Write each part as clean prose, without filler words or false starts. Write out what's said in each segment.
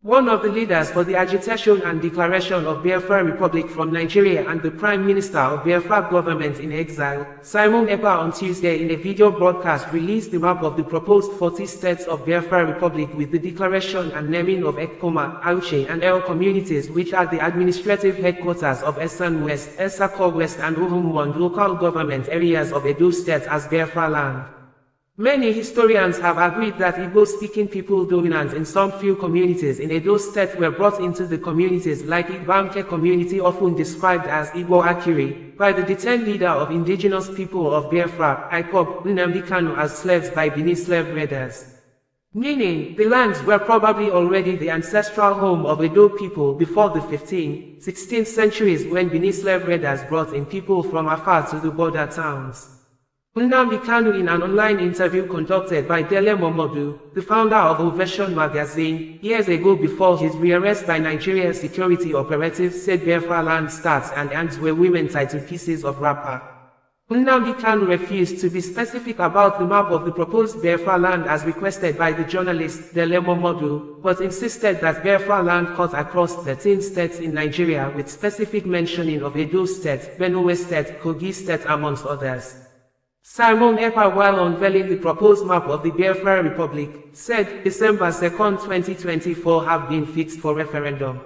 One of the leaders for the agitation and declaration of Biafra Republic from Nigeria and the Prime Minister of Biafra government in exile, Simon Ekpa, on Tuesday in a video broadcast released the map of the proposed 40 states of Biafra Republic with the declaration and naming of Ekpoma, Auchi and Ehor communities, which are the administrative headquarters of Eastern West, Esako West and Uhumwand local government areas of Edo State as Biafra land. Many historians have agreed that Igbo-speaking people dominant in some few communities in Edo State were brought into the communities like Ekpoma community, often described as Igbo Akiri, by the detained leader of indigenous people of Biafra, Ekpa, Nnamdi Kanu, as slaves by Benin slave raiders. Meaning, the lands were probably already the ancestral home of Edo people before the 15th, 16th centuries when Benin slave raiders brought in people from afar to the border towns. Nnamdi Kanu, in an online interview conducted by Dele Momodu, the founder of Ovation magazine, years ago before his rearrest by Nigerian security operatives, said Biafra land starts and ends where women tied to pieces of wrapper. Nnamdi Kanu refused to be specific about the map of the proposed Biafra land as requested by the journalist Dele Momodu, but insisted that Biafra land cut across 13 states in Nigeria with specific mentioning of Edo State, Benue State, Kogi State amongst others. Simon Ekpa, while unveiling the proposed map of the Biafra Republic, said December 2, 2024 have been fixed for referendum.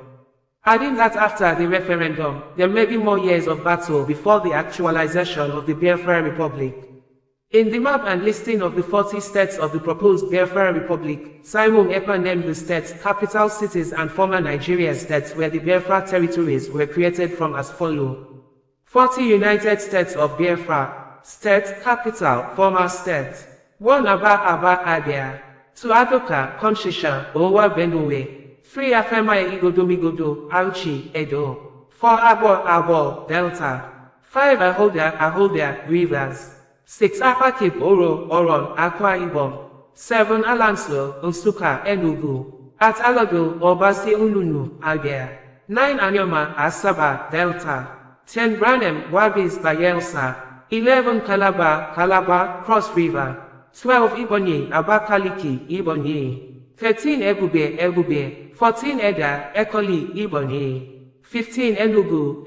Adding that after the referendum, there may be more years of battle before the actualization of the Biafra Republic. In the map and listing of the 40 states of the proposed Biafra Republic, Simon Ekpa named the states, capital cities and former Nigeria states where the Biafra territories were created from as follows: 40 United States of Biafra. State, capital, former state. 1 Aba Abia. 2 Adoka, Konshisha, Owa Benue. 3 Afema Igodomigodo, Auchi, Edo. 4 Abo, Delta. 5 Ahoda, Rivers. 6 Apakip, Oron, Akwa Ibom. 7 Alanso, Nsukka, Enugu. 8 Alodo, Obasi Ulunu, Abia. 9 Anyoma, Asaba, Delta. 10 Branem, Wabis, Bayelsa. 11 Calabar, Cross River. 12 Ibonyi, Abakaliki, Ibonyi. 13 Ebube. 14 Eda, Ekoli, Ibonyi. 15 Enugu.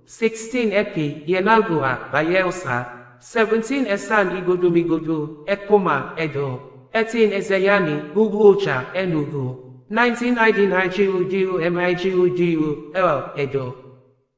16 Epi, Yenagua, Bayelsa. 17 Esan Igodomigodo, Ekpoma, Edo. 18 Ezeyani, Uguocha, Enugu. 19 Idinijiu, Edo.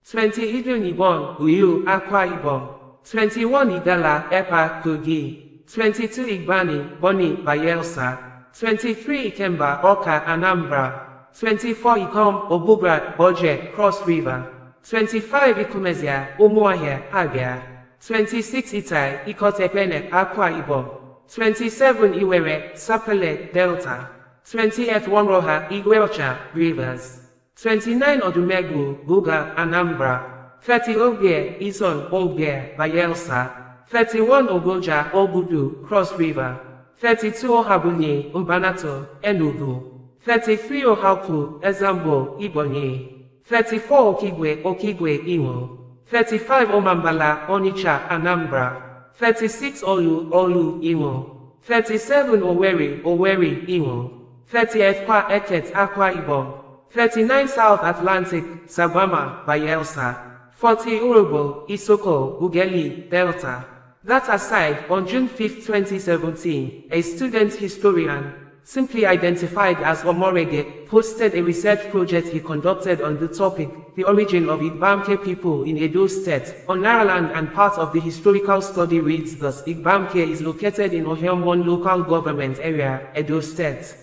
20 Idun Ibon, Uyu, Akwa Ibom. 21 Igala, Ekpa, Kogi. 22 Igbani, Boni, Bayelsa. 23 Ikemba, Oka, Anambra. 24 Ikom, Obubra, Boje, Cross River. 25 Ikumezia, Umuahia, Abia. 26 Itai, Ikotepene, Akwa Ibom. 27 Iwere, Sapele, Delta. 28 Wanroha, Igweocha, Rivers. 29 Odumegu, Buga, Anambra. 30 Ogbie, Ison, Ogbie, Bayelsa. 31 Ogoja, Obudu, Cross River. 32 Ohabunye, Mbanato, Enugu. 33 Ohaku, Ezambo, Ibonyi. 34 Okigwe, Imo. 35 Omambala, Onitsha, Anambra. 36 Olu, Imo. 37 Owerri, Imo. 30 Ekpa, Eket, Akwa Ibom. 39 South Atlantic, Sabama, Bayelsa. 40 Urobo, Isoko, Ugeli, Delta. That aside, on June 5, 2017, a student historian, simply identified as Omorege, posted a research project he conducted on the topic, the origin of Ekpoma people in Edo State, on Naraland, and part of the historical study reads thus: Ekpoma is located in Ohio local government area, Edo State.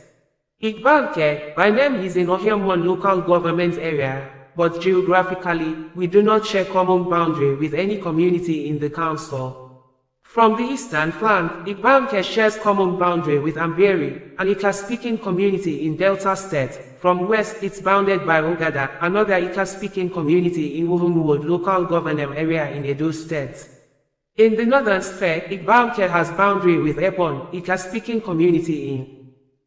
Ekpoma, by name, is in Ohio local government area, but geographically, we do not share common boundary with any community in the council. From the eastern flank, Ekpoma shares common boundary with Amberi, an Ika-speaking community in Delta State. From west, it's bounded by Ogada, another Ika-speaking community in Uhumwand local government area in Edo State. In the northern sphere, Ekpoma has boundary with Epon, Ika-speaking community in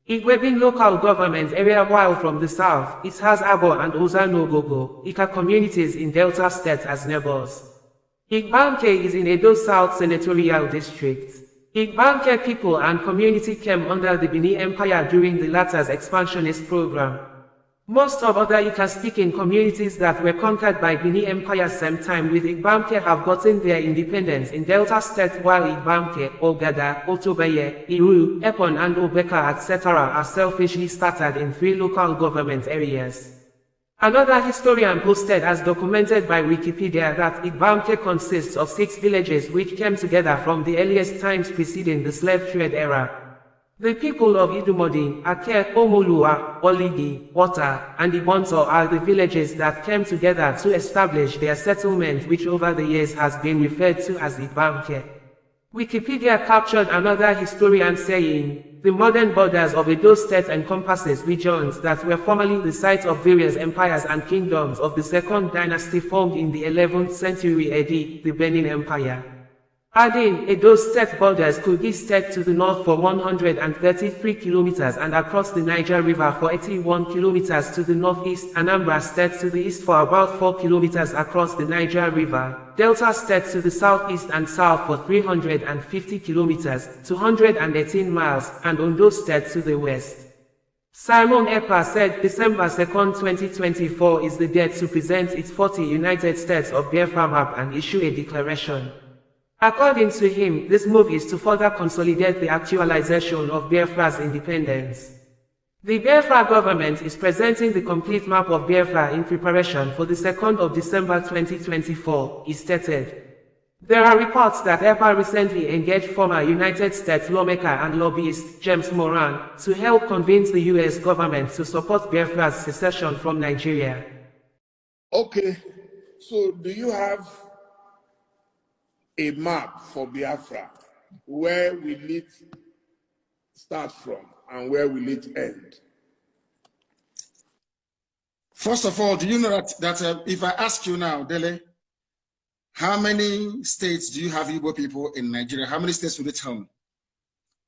Igwebin local government area, while from the south, it has Abo and Ozanogogo, Ika communities in Delta State as neighbors. Ekpoma is in Edo South Senatorial District. Ekpa people and community came under the Benin Empire during the latter's expansionist program. Most of other Ika-speaking communities that were conquered by Benin Empire same time with Ekpa have gotten their independence in Delta State, while Ekpa, Ogada, Otobaye, Iru, Epon and Obeka etc. are selfishly started in 3 local government areas. Another historian posted as documented by Wikipedia that Ekpa consists of 6 villages which came together from the earliest times preceding the slave trade era. The people of Idumodi, Ake, Omolua, Oligi, Wata, and Ibonto are the villages that came together to establish their settlement, which over the years has been referred to as Ekpa. Wikipedia captured another historian saying, the modern borders of Edo State encompasses regions that were formerly the site of various empires and kingdoms of the Second Dynasty formed in the 11th century AD, the Benin Empire. Adding, Edo State borders Kogi State to the north for 133 kilometers and across the Niger River for 81 kilometers to the northeast, Anambra State to the east for about 4 kilometers across the Niger River, Delta State to the southeast and south for 350 kilometers, 218 miles, and Ondo State to the west. Simon Ekpa said December 2, 2024 is the date to present its 40 United States of Biafra map and issue a declaration. According to him, this move is to further consolidate the actualization of Biafra's independence. The Biafra government is presenting the complete map of Biafra in preparation for the 2nd of December 2024, he stated. There are reports that Ekpa recently engaged former United States lawmaker and lobbyist James Moran to help convince the U.S. government to support Biafra's secession from Nigeria. Okay, so do you have a map for Biafra? Where will it start from and where will it end? First of all, do you know that if I ask you now, Dele, how many states do you have Igbo people in Nigeria? How many states will you tell me?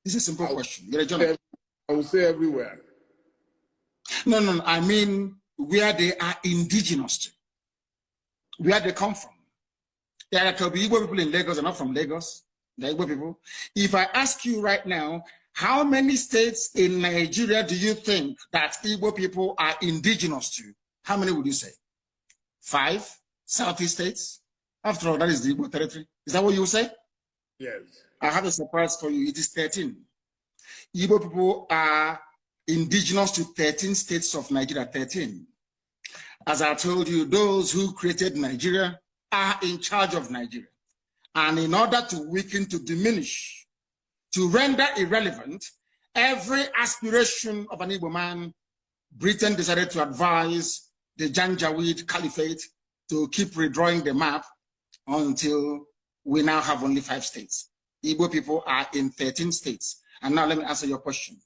This is a simple question. I will say everywhere. No, I mean where they are indigenous to, where they come from. There could be Igbo people in Lagos, they're not from Lagos, they're Igbo people. If I ask you right now, how many states in Nigeria do you think that Igbo people are indigenous to? How many would you say? 5 Southeast states? After all, that is the Igbo territory. Is that what you say? Yes. I have a surprise for you. It is 13. Igbo people are indigenous to 13 states of Nigeria, 13. As I told you, those who created Nigeria are in charge of Nigeria. And in order to weaken, to diminish, to render irrelevant every aspiration of an Igbo man, Britain decided to advise the Janjaweed Caliphate to keep redrawing the map until we now have only 5 states. Igbo people are in 13 states. And now let me answer your question.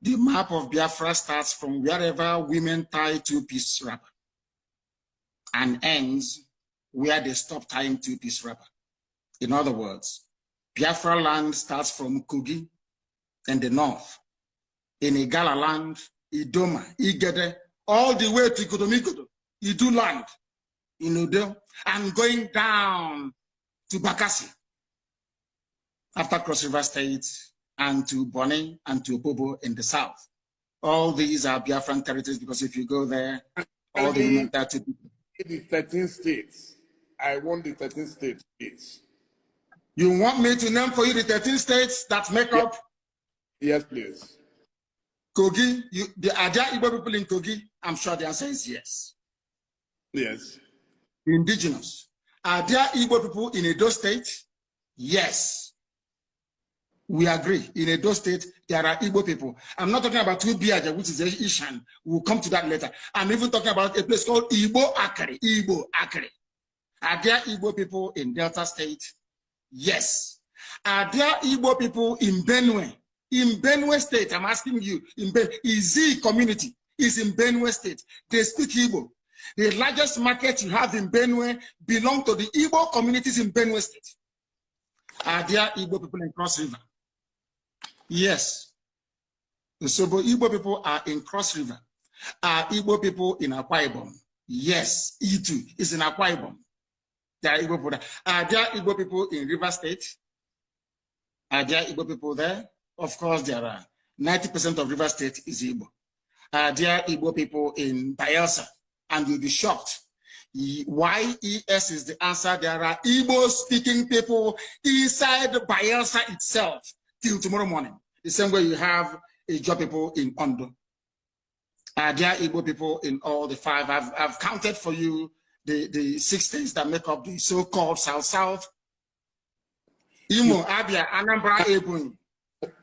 The map of Biafra starts from wherever women tie 2-piece wrapper and ends where they stop tying 2-piece wrapper. In other words, Biafra land starts from Kogi in the north, in Igala land, Idoma, Igede, all the way to Kodomikodo, Idu land, in Udo, and going down to Bakassi, after Cross River State, and to Bonny and to Opobo in the south. All these are Biafran territories because if you go there, all the women there to the 13 states. I want the 13 states. You want me to name for you the 13 states that make up? Yes, please. Kogi, are there Igbo people in Kogi? I'm sure the answer is yes. Yes. Indigenous. Are there Igbo people in Edo State? Yes. We agree. In Edo State, there are Igbo people. I'm not talking about Tubiaja, which is Ishan. We'll come to that later. I'm even talking about a place called Igbo Akari. Igbo Akari. Are there Igbo people in Delta State? Yes. Are there Igbo people in Benue? In Benue State, I'm asking you, in Benue, Izi community is in Benue State. They speak Igbo. The largest market you have in Benue belong to the Igbo communities in Benue State. Are there Igbo people in Cross River? Yes. So Igbo people are in Cross River. Are Igbo people in Akwa Ibom? Yes. E2 is in Akwa Ibom. There are Igbo people. Are there Igbo people in River State? Are there Igbo people there? Of course there are. 90% of River State is Igbo. Are there Igbo people in Bayelsa? And you'll be shocked. YES is the answer. There are Igbo-speaking people inside Bayelsa itself till tomorrow morning. The same way you have Ijaw people in Ondo. Are there Igbo people in all the 5? I've counted for you the 6 states that make up the so-called South-South. Imo, Abia, Anambra, Ebonyi.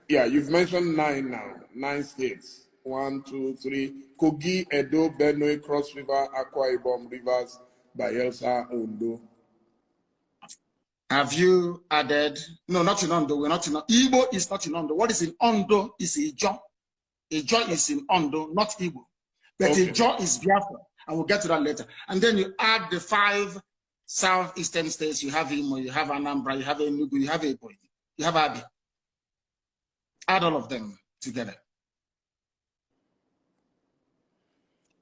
Yeah, you've mentioned 9 now. 9 states. 1, 2, 3. Kogi, Edo, Benue, Cross River, Akwa Ibom, Rivers, Bayelsa, Ondo. Have you added? No, not in Ondo. We're not in Ondo. Igbo is not in Ondo. What is in Ondo is Ijaw. Ijaw is in Ondo, not Igbo. But okay. Ijaw is Biafra. And we'll get to that later. And then you add the 5 southeastern states. You have Imo, you have Anambra, you have Enugu, you have Ebonyi, you have Abia. Add all of them together.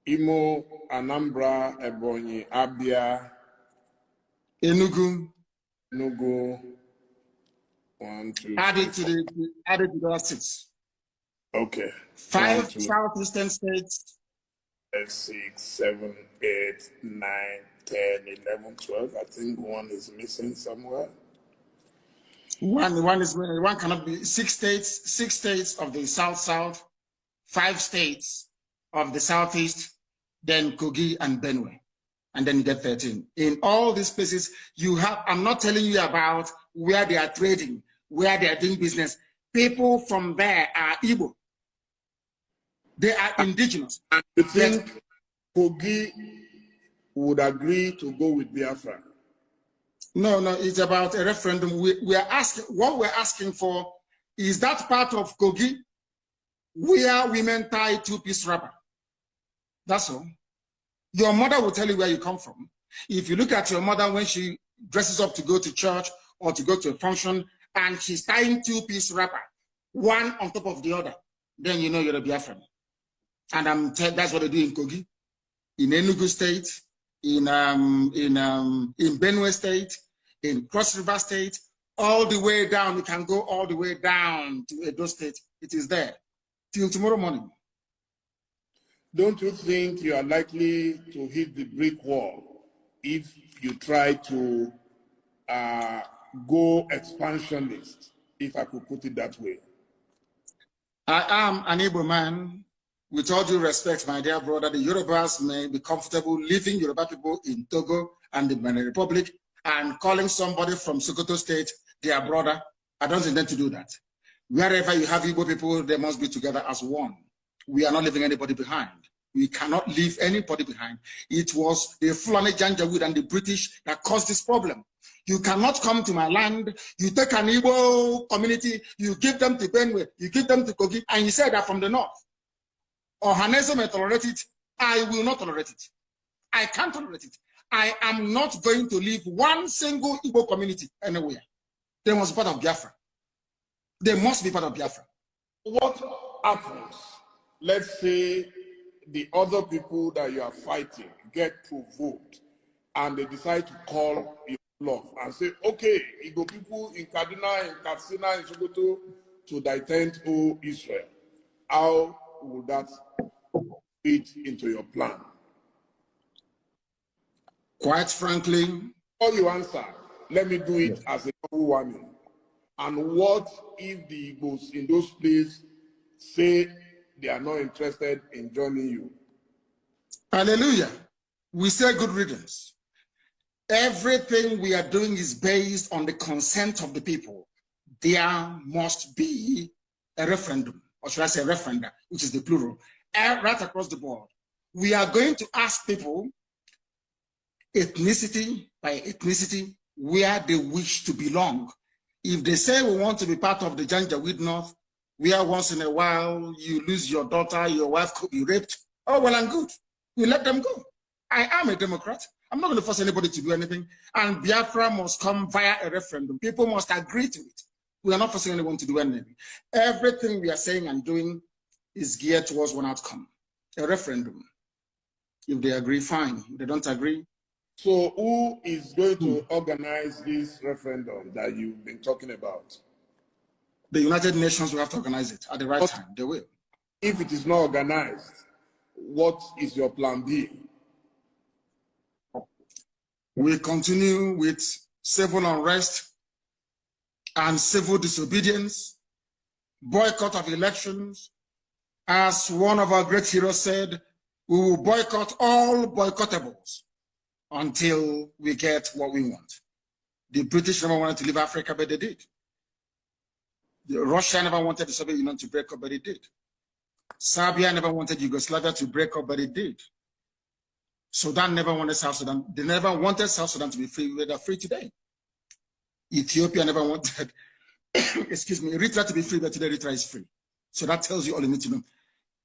Imo, Anambra, Ebonyi, Abia, Enugu. 1, 2. Added to the 6. Okay. 5 southeastern states. 6, 7, 8, 9, 10, 11, 12. I think 1 is missing somewhere. One cannot be 6 states. 6 states of the South, 5 states of the Southeast, then Kogi and Benue, and then you get 13. In all these places, you have. I'm not telling you about where they are trading, where they are doing business. People from there are Igbo. They are indigenous. And you think Kogi would agree to go with Biafra? No, it's about a referendum. We are asking, what we're asking for is that part of Kogi where women tie 2-piece wrapper. That's all. Your mother will tell you where you come from. If you look at your mother when she dresses up to go to church or to go to a function and she's tying 2-piece wrapper, one on top of the other, then you know you're a Biafran. And that's what they do in Kogi, in Enugu State, in Benue State, in Cross River State, all the way down. You can go all the way down to Edo State. It is there till tomorrow morning. Don't you think you are likely to hit the brick wall if you try to go expansionist, if I could put it that way? I am an Igbo man. With all due respect, my dear brother, the Yorubas may be comfortable leaving Yoruba people in Togo and the Benin Republic and calling somebody from Sokoto State their brother. I don't intend to do that. Wherever you have Igbo people, they must be together as one. We are not leaving anybody behind. We cannot leave anybody behind. It was the Fulani Janjaweed and the British that caused this problem. You cannot come to my land, you take an Igbo community, you give them to Benue, you give them to Kogi, and you say that from the north. Ohaneso may tolerate it. I will not tolerate it. I can't tolerate it. I am not going to leave one single Igbo community anywhere. They must be part of Biafra. They must be part of Biafra. What happens? Let's say the other people that you are fighting get provoked and they decide to call your bluff and say, okay, Igbo people in Kaduna, in Katsina, in Sokoto to defend Israel. How will that fit into your plan? Quite frankly, before you answer, let me do it as a warning. And what if the Igbos in those places say they are not interested in joining you? Hallelujah. We say good riddance. Everything we are doing is based on the consent of the people. There must be a referendum, or should I say referenda, which is the plural, right across the board. We are going to ask people ethnicity by ethnicity where they wish to belong. If they say we want to be part of the Janjaweed North, where once in a while you lose your daughter, your wife could be raped, oh, well and good. We let them go. I am a Democrat. I'm not going to force anybody to do anything. And Biafra must come via a referendum. People must agree to it. We are not forcing anyone to do anything. Everything we are saying and doing is geared towards one outcome, a referendum. If they agree, fine. If they don't agree. So who is going to organize this referendum that you've been talking about? The United Nations will have to organize it at the right time. They will. If it is not organized, what is your plan B? We continue with civil unrest and civil disobedience, boycott of elections. As one of our great heroes said, we will boycott all boycottables until we get what we want. The British never wanted to leave Africa, but they did. Russia never wanted the Soviet Union to break up, but it did. Serbia never wanted Yugoslavia to break up, but it did. Sudan never wanted South Sudan. They never wanted South Sudan to be free. They're free today. Ethiopia never wanted, excuse me, Eritrea to be free, but today Eritrea is free. So that tells you all you need to know.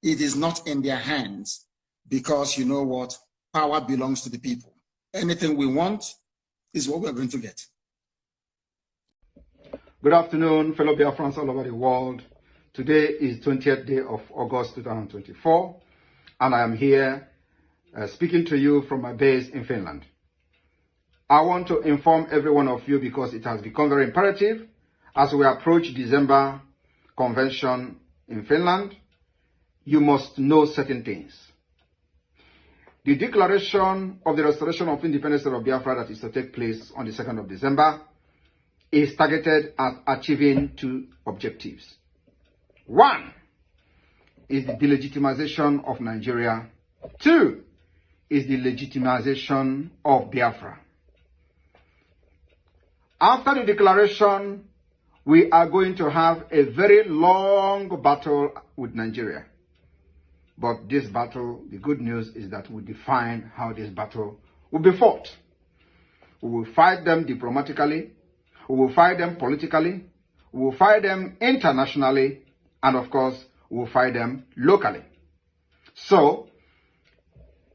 It is not in their hands because you know what? Power belongs to the people. Anything we want is what we're going to get. Good afternoon, fellow Biafrans all over the world. Today is 20th day of August 2024, and I am here speaking to you from my base in Finland. I want to inform every one of you because it has become very imperative as we approach December convention in Finland. You must know certain things. The declaration of the restoration of independence of Biafra that is to take place on the 2nd of December is targeted at achieving two objectives. One is the delegitimization of Nigeria. Two is the legitimization of Biafra. After the declaration, we are going to have a very long battle with Nigeria. But this battle, the good news is that we define how this battle will be fought. We will fight them diplomatically, we will fight them politically, we will fight them internationally, and of course, we will fight them locally. So,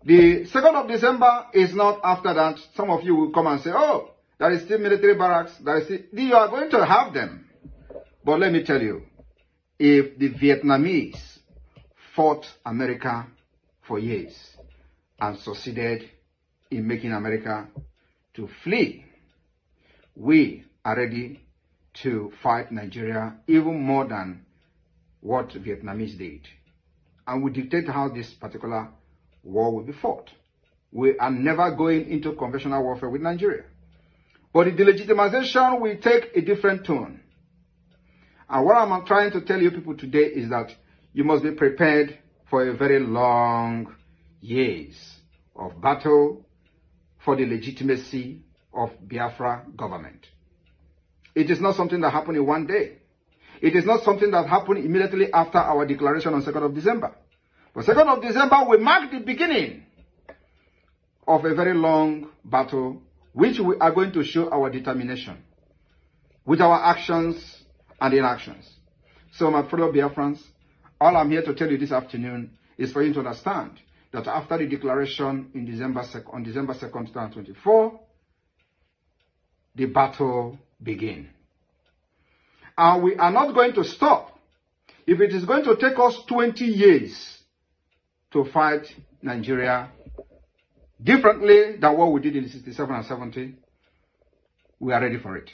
the 2nd of December is not after that. Some of you will come and say, oh, there is still military barracks, you are going to have them. But let me tell you, if the Vietnamese fought America for years and succeeded in making America to flee, we are ready to fight Nigeria even more than what Vietnamese did. And we dictate how this particular war will be fought. We are never going into conventional warfare with Nigeria. But the delegitimization will take a different tone. And what I'm trying to tell you people today is that you must be prepared for a very long years of battle for the legitimacy of Biafra government. It is not something that happened in one day. It is not something that happened immediately after our declaration on 2nd of December. But 2nd of December will mark the beginning of a very long battle, which we are going to show our determination with our actions and inactions. So my fellow Biafrans, all I'm here to tell you this afternoon is for you to understand that after the declaration on December 2nd, 2024, the battle begins. And we are not going to stop. If it is going to take us 20 years to fight Nigeria differently than what we did in 67 and 70, we are ready for it.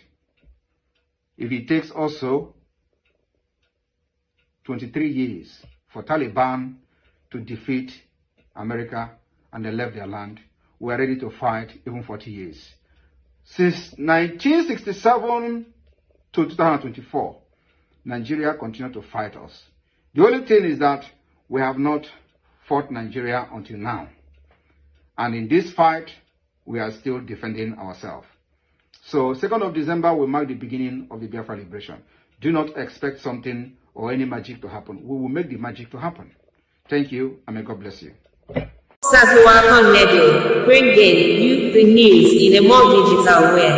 If it takes also 23 years for Taliban to defeat America and they left their land, we are ready to fight even 40 years. Since 1967 to 2024, Nigeria continued to fight us. The only thing is that we have not fought Nigeria until now. And in this fight, we are still defending ourselves. So 2nd of December will mark the beginning of the Biafra liberation. Do not expect something or any magic to happen. We will make the magic to happen. Thank you, and may God bless you. OsazuwaAkonedo, bringing you the news in a more digital way.